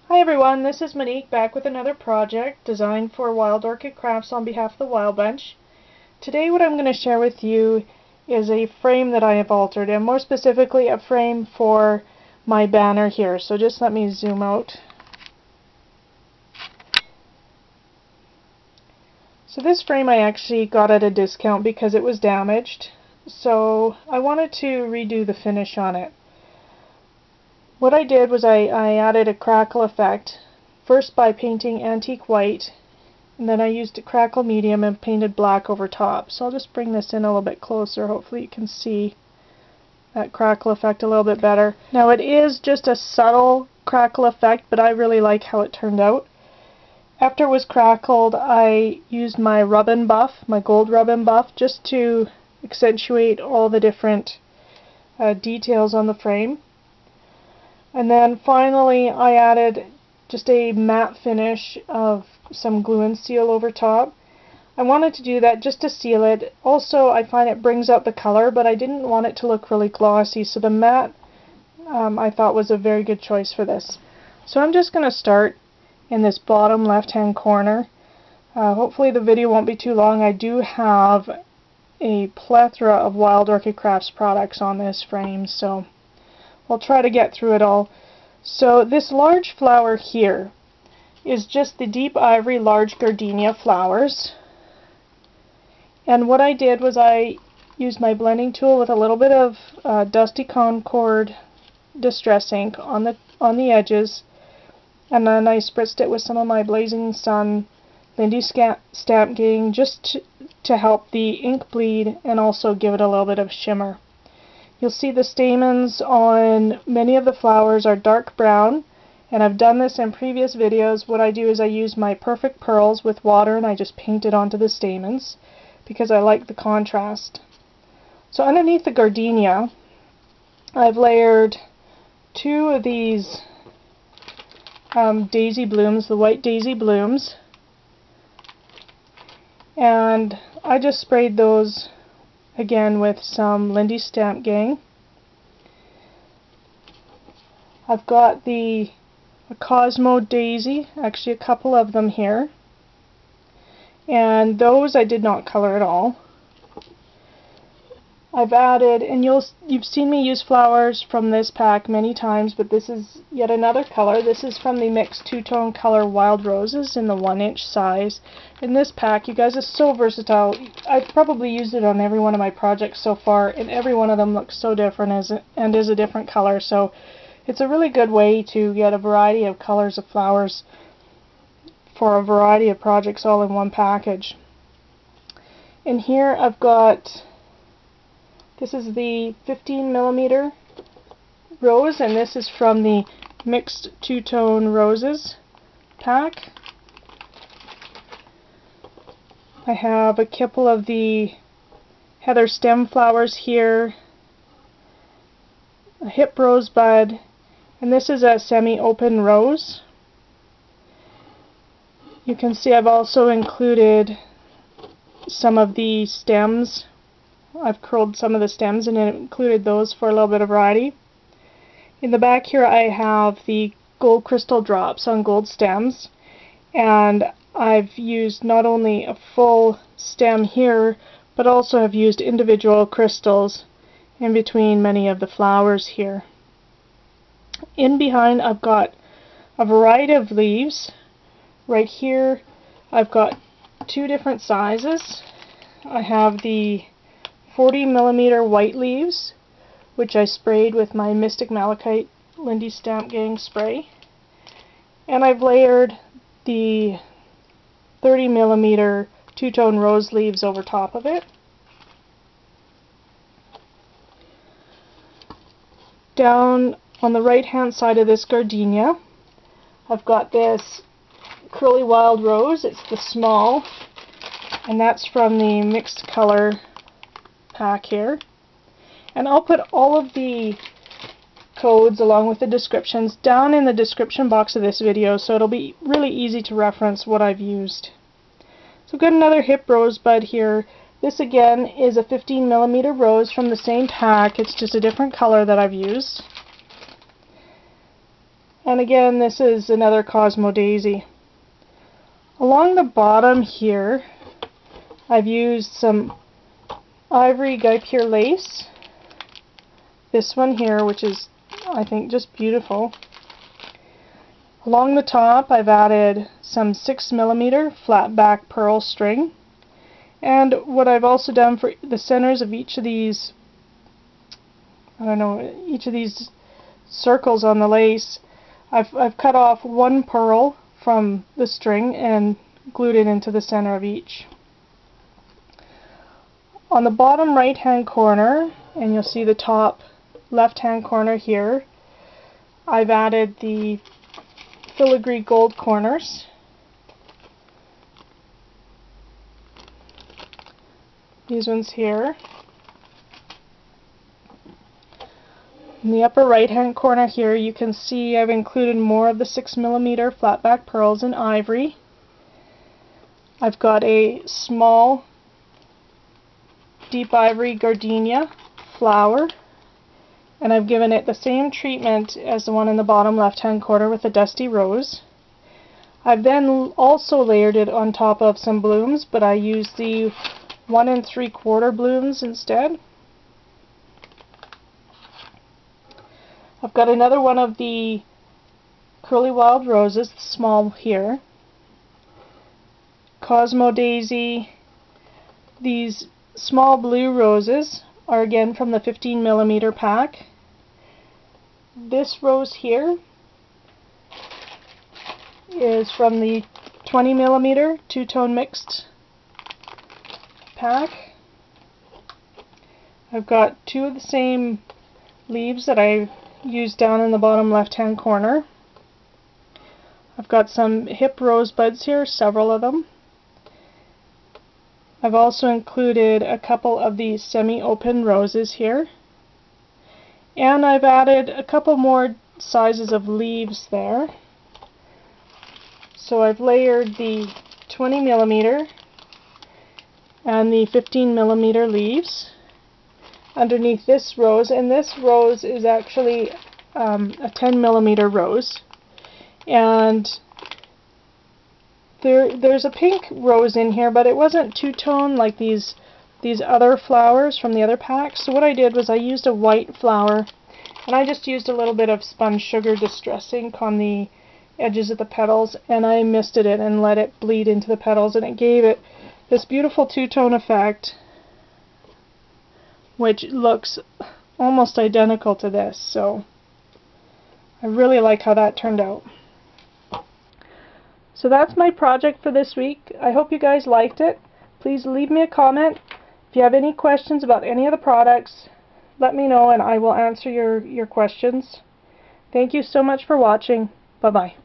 Hi everyone, this is Monique back with another project designed for Wild Orchid Crafts on behalf of the Wild Bunch. Today what I'm going to share with you is a frame that I have altered, and more specifically a frame for my banner here. So just let me zoom out. So this frame I actually got at a discount because it was damaged, so I wanted to redo the finish on it. What I did was I added a crackle effect, first by painting antique white, and then I used a crackle medium and painted black over top. So I'll just bring this in a little bit closer. Hopefully you can see that crackle effect a little bit better. Now it is just a subtle crackle effect, but I really like how it turned out. After it was crackled, I used my rub and buff, my gold rub and buff, just to accentuate all the different details on the frame. And then finally I added just a matte finish of some glue and seal over top. I wanted to do that just to seal it. Also, I find it brings out the color, but I didn't want it to look really glossy, so the matte I thought was a very good choice for this. So I'm just going to start in this bottom left hand corner. Hopefully the video won't be too long. I do have a plethora of Wild Orchid Crafts products on this frame, so I'll try to get through it all. So this large flower here is just the deep ivory large gardenia flowers. And what I did was I used my blending tool with a little bit of Dusty Concord Distress ink on the edges, and then I spritzed it with some of my Blazing Sun Lindy Stamp Gang just to help the ink bleed and also give it a little bit of shimmer. You'll see the stamens on many of the flowers are dark brown, and I've done this in previous videos. What I do is I use my Perfect Pearls with water and I just paint it onto the stamens because I like the contrast. So underneath the gardenia, I've layered two of these daisy blooms, the white daisy blooms, and I just sprayed those again with some Lindy Stamp Gang. I've got a Cosmo Daisy, actually a couple of them here, and those I did not color at all. I've added, and you've seen me use flowers from this pack many times, but this is yet another color. This is from the mixed two-tone color Wild Roses in the 1-inch size. In this pack, you guys, are so versatile. I've probably used it on every one of my projects so far, and every one of them looks so different and is a different color. So it's a really good way to get a variety of colors of flowers for a variety of projects all in one package. In here I've got, this is the 15mm rose, and this is from the mixed two-tone roses pack. I have a couple of the heather stem flowers here, a hip rosebud, and this is a semi-open rose. You can see I've also included some of the stems. I've curled some of the stems and included those for a little bit of variety. In the back here I have the gold crystal drops on gold stems, and I've used not only a full stem here, but also have used individual crystals in between many of the flowers here. In behind I've got a variety of leaves. Right here I've got two different sizes. I have the 40mm white leaves, which I sprayed with my Mystic Malachite Lindy Stamp Gang spray, and I've layered the 30mm two-tone rose leaves over top of it. Down on the right hand side of this gardenia, I've got this curly wild rose. It's the small, and that's from the mixed color pack here. And I'll put all of the codes along with the descriptions down in the description box of this video, so it'll be really easy to reference what I've used. So I've got another hip rosebud here. This again is a 15mm rose from the same pack. It's just a different color that I've used. And again, this is another Cosmo Daisy. Along the bottom here, I've used some Ivory Guipure lace. This one here, which is, I think, just beautiful. Along the top, I've added some 6mm flat back pearl string. And what I've also done for the centers of each of these, each of these circles on the lace, I've cut off one pearl from the string and glued it into the center of each. On the bottom right hand corner, and you'll see the top left hand corner here, I've added the Filigree gold corners. These ones here. In the upper right hand corner here, you can see I've included more of the 6mm flat back pearls in ivory. I've got a small deep ivory gardenia flower, and I've given it the same treatment as the one in the bottom left hand corner with the dusty rose. I've then also layered it on top of some blooms, but I used the 1 3/4 blooms instead. I've got another one of the curly wild roses, small here. Cosmo Daisy. These small blue roses are again from the 15mm pack. This rose here is from the 20mm two-tone mixed pack. I've got two of the same leaves that I used down in the bottom left hand corner. I've got some hip rosebuds here, several of them. I've also included a couple of these semi-open roses here. And I've added a couple more sizes of leaves there. So I've layered the 20mm and the 15mm leaves underneath this rose, and this rose is actually a 10mm rose. And there's a pink rose in here, but it wasn't two-tone like these other flowers from the other packs. So what I did was I used a white flower, and I just used a little bit of spun sugar distress ink on the edges of the petals, and I misted it and let it bleed into the petals, and it gave it this beautiful two-tone effect, which looks almost identical to this. So I really like how that turned out. So that's my project for this week. I hope you guys liked it. Please leave me a comment. If you have any questions about any of the products, let me know and I will answer your questions. Thank you so much for watching. Bye-bye.